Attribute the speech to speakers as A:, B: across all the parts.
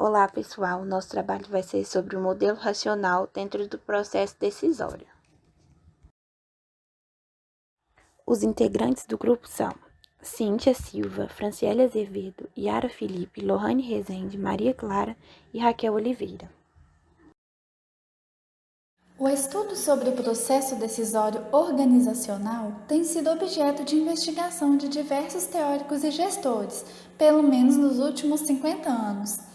A: Olá, pessoal. Nosso trabalho vai ser sobre o modelo racional dentro do processo decisório. Os integrantes do grupo são Cíntia Silva, Franciele Azevedo, Yara Felipe, Lohane Rezende, Maria Clara e Raquel Oliveira.
B: O estudo sobre o processo decisório organizacional tem sido objeto de investigação de diversos teóricos e gestores, pelo menos nos últimos 50 anos.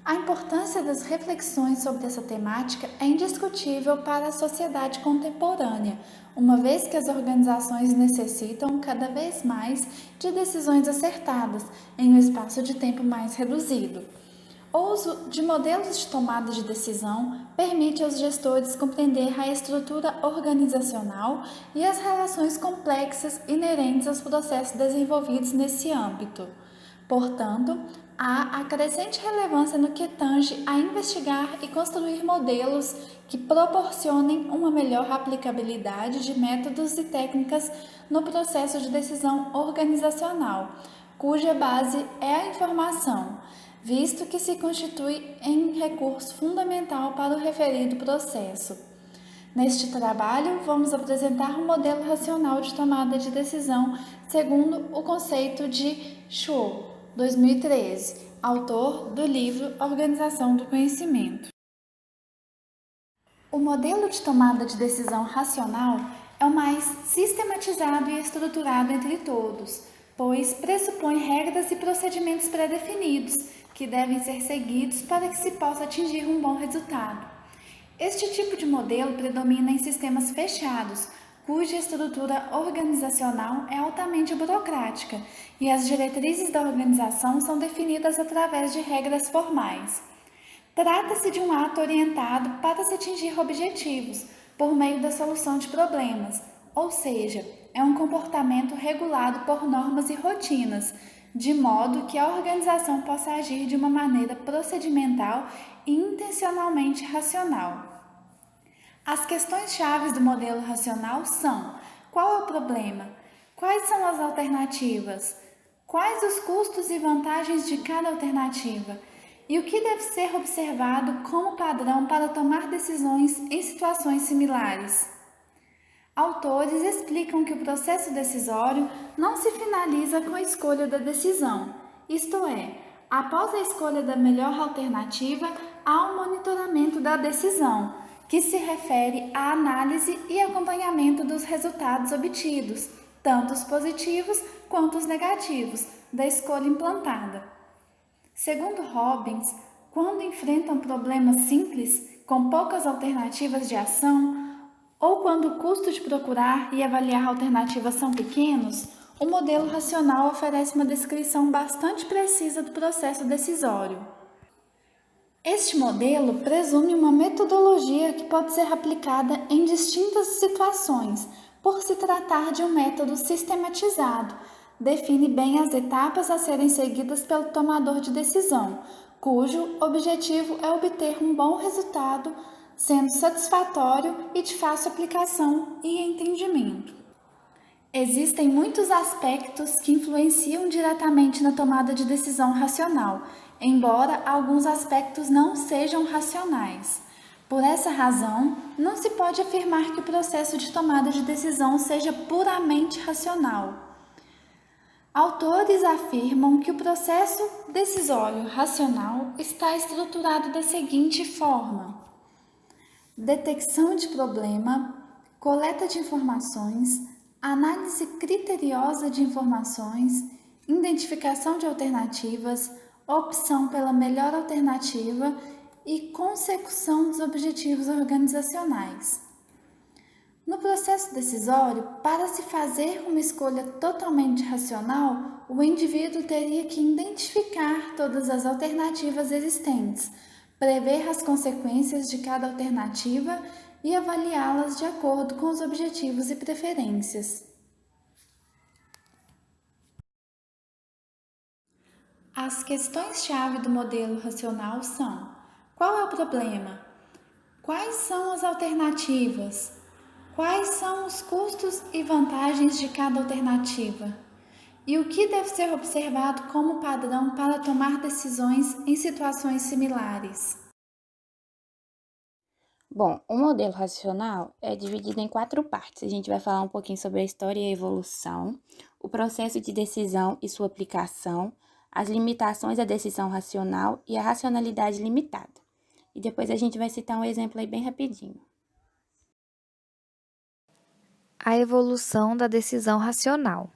B: A importância das reflexões sobre essa temática é indiscutível para a sociedade contemporânea, uma vez que as organizações necessitam cada vez mais de decisões acertadas em um espaço de tempo mais reduzido. O uso de modelos de tomada de decisão permite aos gestores compreender a estrutura organizacional e as relações complexas inerentes aos processos desenvolvidos nesse âmbito. Portanto, há a crescente relevância no que tange a investigar e construir modelos que proporcionem uma melhor aplicabilidade de métodos e técnicas no processo de decisão organizacional, cuja base é a informação, visto que se constitui em recurso fundamental para o referido processo. Neste trabalho, vamos apresentar um modelo racional de tomada de decisão segundo o conceito de Schur, 2013, autor do livro Organização do Conhecimento. O modelo de tomada de decisão racional é o mais sistematizado e estruturado entre todos, pois pressupõe regras e procedimentos pré-definidos que devem ser seguidos para que se possa atingir um bom resultado. Este tipo de modelo predomina em sistemas fechados, cuja estrutura organizacional é altamente burocrática e as diretrizes da organização são definidas através de regras formais. Trata-se de um ato orientado para se atingir objetivos por meio da solução de problemas, ou seja, é um comportamento regulado por normas e rotinas, de modo que a organização possa agir de uma maneira procedimental e intencionalmente racional. As questões-chave do modelo racional são: qual é o problema? Quais são as alternativas? Quais os custos e vantagens de cada alternativa? E o que deve ser observado como padrão para tomar decisões em situações similares? Autores explicam que o processo decisório não se finaliza com a escolha da decisão, isto é, após a escolha da melhor alternativa, há o monitoramento da decisão, que se refere à análise e acompanhamento dos resultados obtidos, tanto os positivos quanto os negativos, da escolha implantada. Segundo Robbins, quando enfrentam problemas simples, com poucas alternativas de ação, ou quando o custo de procurar e avaliar alternativas são pequenos, o modelo racional oferece uma descrição bastante precisa do processo decisório. Este modelo presume uma metodologia que pode ser aplicada em distintas situações, por se tratar de um método sistematizado. Define bem as etapas a serem seguidas pelo tomador de decisão, cujo objetivo é obter um bom resultado, sendo satisfatório e de fácil aplicação e entendimento. Existem muitos aspectos que influenciam diretamente na tomada de decisão racional, embora alguns aspectos não sejam racionais. Por essa razão, não se pode afirmar que o processo de tomada de decisão seja puramente racional. Autores afirmam que o processo decisório racional está estruturado da seguinte forma: detecção de problema, coleta de informações, análise criteriosa de informações, identificação de alternativas, opção pela melhor alternativa e consecução dos objetivos organizacionais. No processo decisório, para se fazer uma escolha totalmente racional, o indivíduo teria que identificar todas as alternativas existentes, prever as consequências de cada alternativa e avaliá-las de acordo com os objetivos e preferências. As questões-chave do modelo racional são: qual é o problema? Quais são as alternativas? Quais são os custos e vantagens de cada alternativa? e o que deve ser observado como padrão para tomar decisões em situações similares.
A: Bom, o modelo racional é dividido em 4 partes. A gente vai falar um pouquinho sobre a história e a evolução, o processo de decisão e sua aplicação, as limitações da decisão racional e a racionalidade limitada. E depois a gente vai citar um exemplo aí bem rapidinho.
C: A evolução da decisão racional.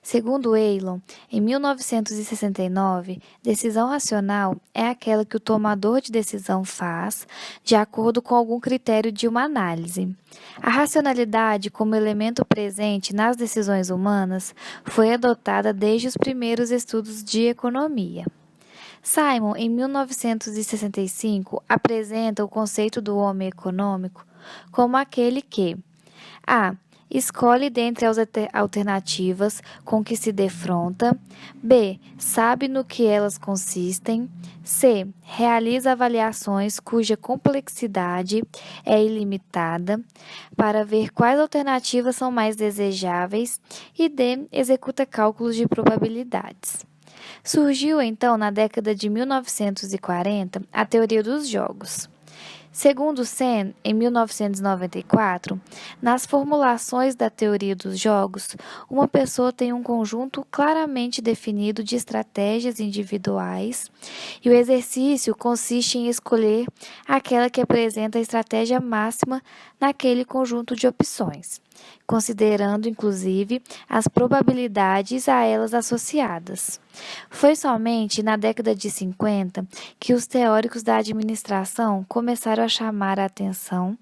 C: Segundo Eylon, em 1969, decisão racional é aquela que o tomador de decisão faz de acordo com algum critério de uma análise. A racionalidade, como elemento presente nas decisões humanas, foi adotada desde os primeiros estudos de economia. Simon, em 1965, apresenta o conceito do homem econômico como aquele que a. Escolhe dentre as alternativas com que se defronta. B. Sabe no que elas consistem. C. Realiza avaliações cuja complexidade é ilimitada para ver quais alternativas são mais desejáveis. E D. Executa cálculos de probabilidades. Surgiu então na década de 1940 a teoria dos jogos. Segundo Sen, em 1994, nas formulações da teoria dos jogos, uma pessoa tem um conjunto claramente definido de estratégias individuais e o exercício consiste em escolher aquela que apresenta a estratégia máxima naquele conjunto de opções, considerando inclusive as probabilidades a elas associadas. Foi somente na década de 50 que os teóricos da administração começaram a chamar a atenção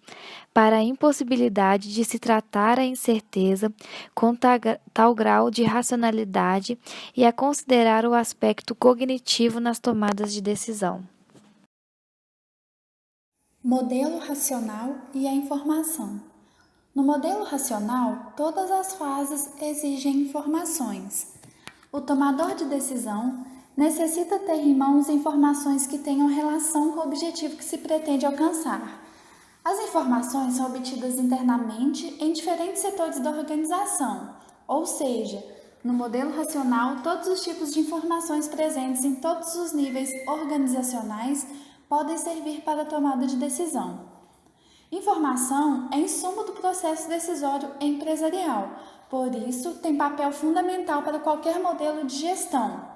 C: para a impossibilidade de se tratar a incerteza com tal grau de racionalidade e a considerar o aspecto cognitivo nas tomadas de decisão.
B: Modelo racional e a informação. No modelo racional, todas as fases exigem informações. O tomador de decisão necessita ter em mãos informações que tenham relação com o objetivo que se pretende alcançar. As informações são obtidas internamente em diferentes setores da organização, ou seja, no modelo racional, todos os tipos de informações presentes em todos os níveis organizacionais podem servir para a tomada de decisão. Informação é insumo do processo decisório empresarial, por isso tem papel fundamental para qualquer modelo de gestão.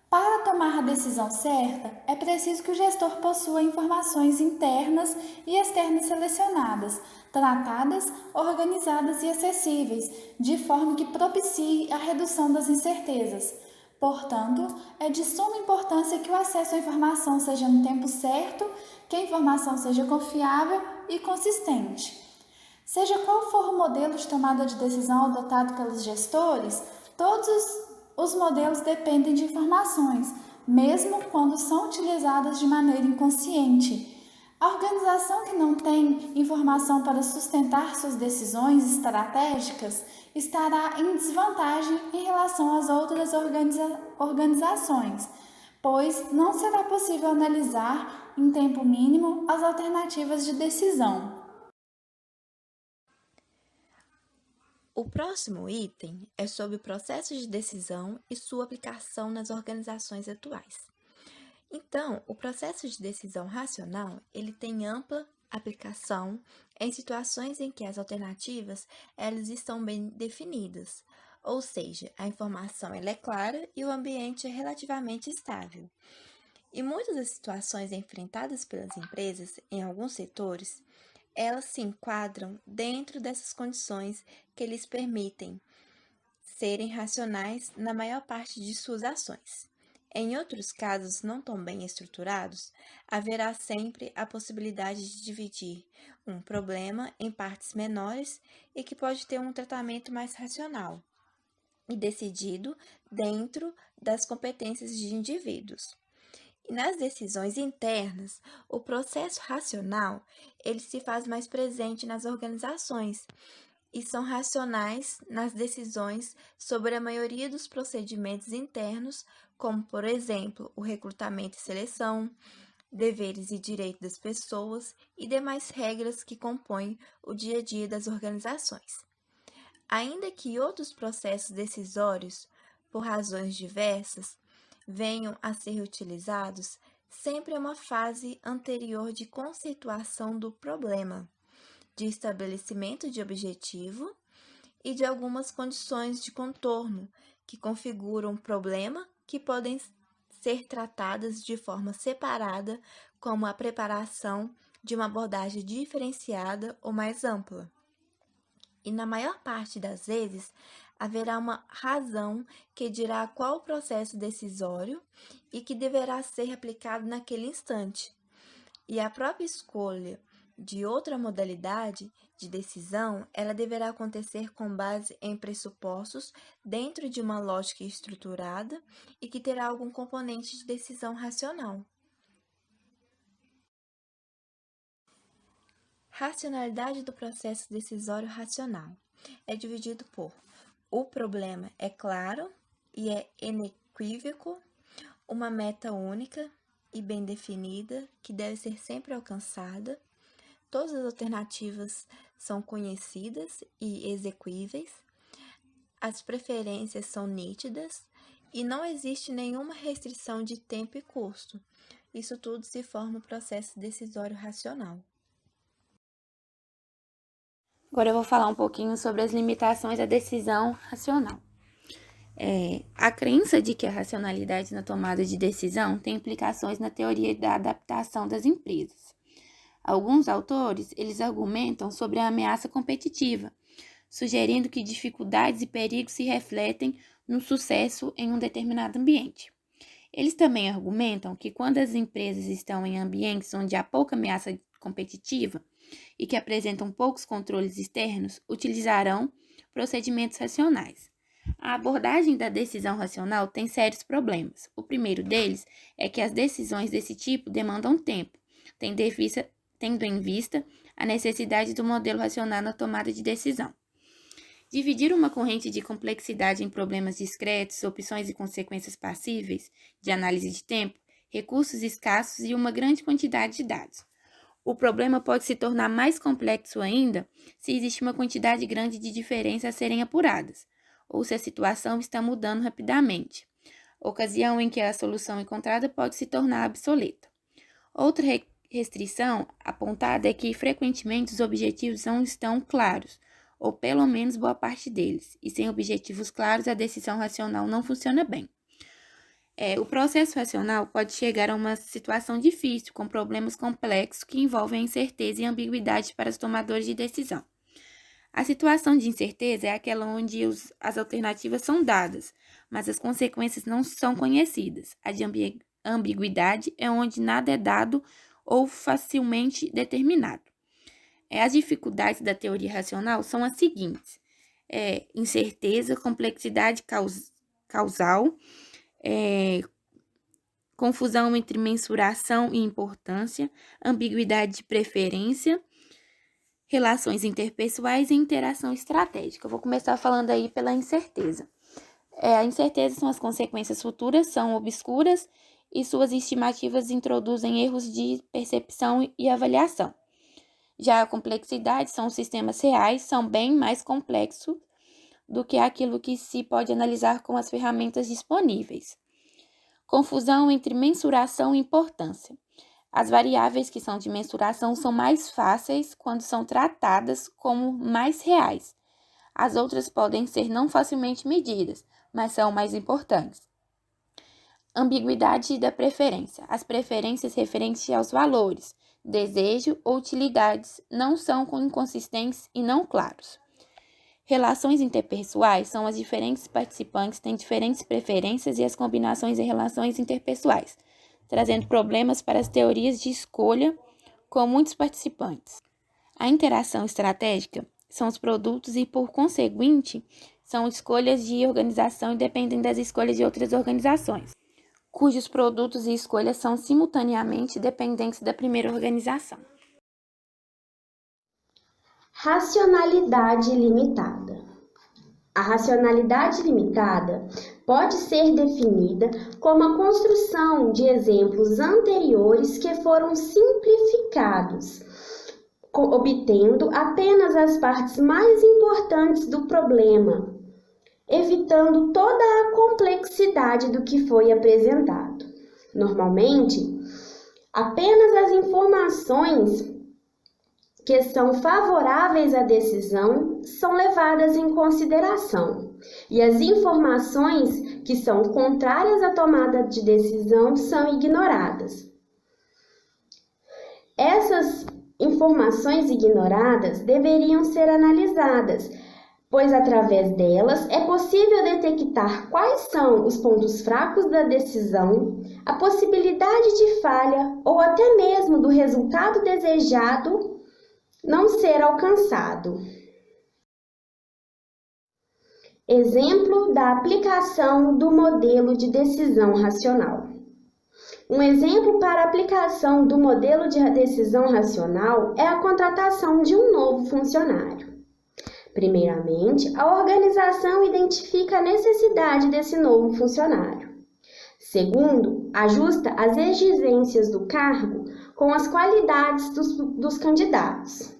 B: Para tomar a decisão certa, é preciso que o gestor possua informações internas e externas selecionadas, tratadas, organizadas e acessíveis, de forma que propicie a redução das incertezas. Portanto, é de suma importância que o acesso à informação seja no tempo certo, que a informação seja confiável e consistente. Seja qual for o modelo de tomada de decisão adotado pelos gestores, todos os modelos dependem de informações, mesmo quando são utilizadas de maneira inconsciente. A organização que não tem informação para sustentar suas decisões estratégicas estará em desvantagem em relação às outras organizações, pois não será possível analisar em tempo mínimo as alternativas de decisão.
D: O próximo item é sobre o processo de decisão e sua aplicação nas organizações atuais. Então, o processo de decisão racional, ele tem ampla aplicação em situações em que as alternativas elas estão bem definidas, ou seja, a informação ela é clara e o ambiente é relativamente estável. E muitas das situações enfrentadas pelas empresas em alguns setores, elas se enquadram dentro dessas condições que lhes permitem serem racionais na maior parte de suas ações. Em outros casos não tão bem estruturados, haverá sempre a possibilidade de dividir um problema em partes menores e que pode ter um tratamento mais racional e decidido dentro das competências de indivíduos. E nas decisões internas, o processo racional ele se faz mais presente nas organizações e são racionais nas decisões sobre a maioria dos procedimentos internos, como, por exemplo, o recrutamento e seleção, deveres e direitos das pessoas e demais regras que compõem o dia a dia das organizações. Ainda que outros processos decisórios, por razões diversas, venham a ser utilizados, sempre é uma fase anterior de conceituação do problema, de estabelecimento de objetivo e de algumas condições de contorno que configuram um problema que podem ser tratadas de forma separada, como a preparação de uma abordagem diferenciada ou mais ampla. E na maior parte das vezes, haverá uma razão que dirá qual o processo decisório e que deverá ser aplicado naquele instante. E a própria escolha de outra modalidade de decisão, ela deverá acontecer com base em pressupostos dentro de uma lógica estruturada e que terá algum componente de decisão racional. Racionalidade do processo decisório racional é dividido por: o problema é claro e é inequívoco, uma meta única e bem definida que deve ser sempre alcançada, todas as alternativas são conhecidas e execuíveis, as preferências são nítidas e não existe nenhuma restrição de tempo e custo. Isso tudo se forma o processo decisório racional.
A: Agora eu vou falar um pouquinho sobre as limitações da decisão racional. A crença de que a racionalidade na tomada de decisão tem implicações na teoria da adaptação das empresas. Alguns autores, eles argumentam sobre a ameaça competitiva, sugerindo que dificuldades e perigos se refletem no sucesso em um determinado ambiente. Eles também argumentam que quando as empresas estão em ambientes onde há pouca ameaça competitiva e que apresentam poucos controles externos, utilizarão procedimentos racionais. A abordagem da decisão racional tem sérios problemas. O primeiro deles é que as decisões desse tipo demandam tempo, tendo em vista a necessidade do modelo racional na tomada de decisão. Dividir uma corrente de complexidade em problemas discretos, opções e consequências passíveis de análise de tempo, recursos escassos e uma grande quantidade de dados. O problema pode se tornar mais complexo ainda se existe uma quantidade grande de diferenças a serem apuradas, ou se a situação está mudando rapidamente, ocasião em que a solução encontrada pode se tornar obsoleta. Outra restrição apontada é que, frequentemente, os objetivos não estão claros, ou pelo menos boa parte deles, e sem objetivos claros, a decisão racional não funciona bem. O processo racional pode chegar a uma situação difícil, com problemas complexos que envolvem incerteza e ambiguidade para os tomadores de decisão. A situação de incerteza é aquela onde as alternativas são dadas, mas as consequências não são conhecidas. A de ambiguidade é onde nada é dado ou facilmente determinado. As dificuldades da teoria racional são as seguintes: incerteza, complexidade causal, confusão entre mensuração e importância, ambiguidade de preferência, relações interpessoais e interação estratégica. Eu vou começar falando aí pela incerteza. A incerteza são as consequências futuras, são obscuras e suas estimativas introduzem erros de percepção e avaliação. Já a complexidade são os sistemas reais, são bem mais complexos do que aquilo que se pode analisar com as ferramentas disponíveis. Confusão entre mensuração e importância. As variáveis que são de mensuração são mais fáceis quando são tratadas como mais reais. As outras podem ser não facilmente medidas, mas são mais importantes. Ambiguidade da preferência. As preferências referentes aos valores, desejo ou utilidades não são inconsistentes e não claros. Relações interpessoais são as diferentes participantes têm diferentes preferências e as combinações de relações interpessoais, trazendo problemas para as teorias de escolha com muitos participantes. A interação estratégica são os produtos e, por conseguinte, são escolhas de organização e dependem das escolhas de outras organizações, cujos produtos e escolhas são simultaneamente dependentes da primeira organização.
E: Racionalidade limitada. A racionalidade limitada pode ser definida como a construção de exemplos anteriores que foram simplificados, obtendo apenas as partes mais importantes do problema, evitando toda a complexidade do que foi apresentado. Normalmente, apenas as informações que são favoráveis à decisão são levadas em consideração, e as informações que são contrárias à tomada de decisão são ignoradas. Essas informações ignoradas deveriam ser analisadas, pois através delas é possível detectar quais são os pontos fracos da decisão, a possibilidade de falha ou até mesmo do resultado desejado não ser alcançado. Exemplo da aplicação do modelo de decisão racional. Um exemplo para a aplicação do modelo de decisão racional é a contratação de um novo funcionário. Primeiramente, a organização identifica a necessidade desse novo funcionário. Segundo, ajusta as exigências do cargo com as qualidades dos candidatos.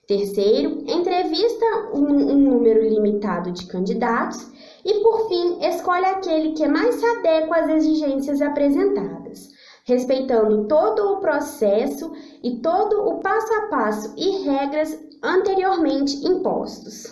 E: Terceiro, entrevista um número limitado de candidatos e, por fim, escolhe aquele que mais se adequa às exigências apresentadas, respeitando todo o processo e todo o passo a passo e regras anteriormente impostos.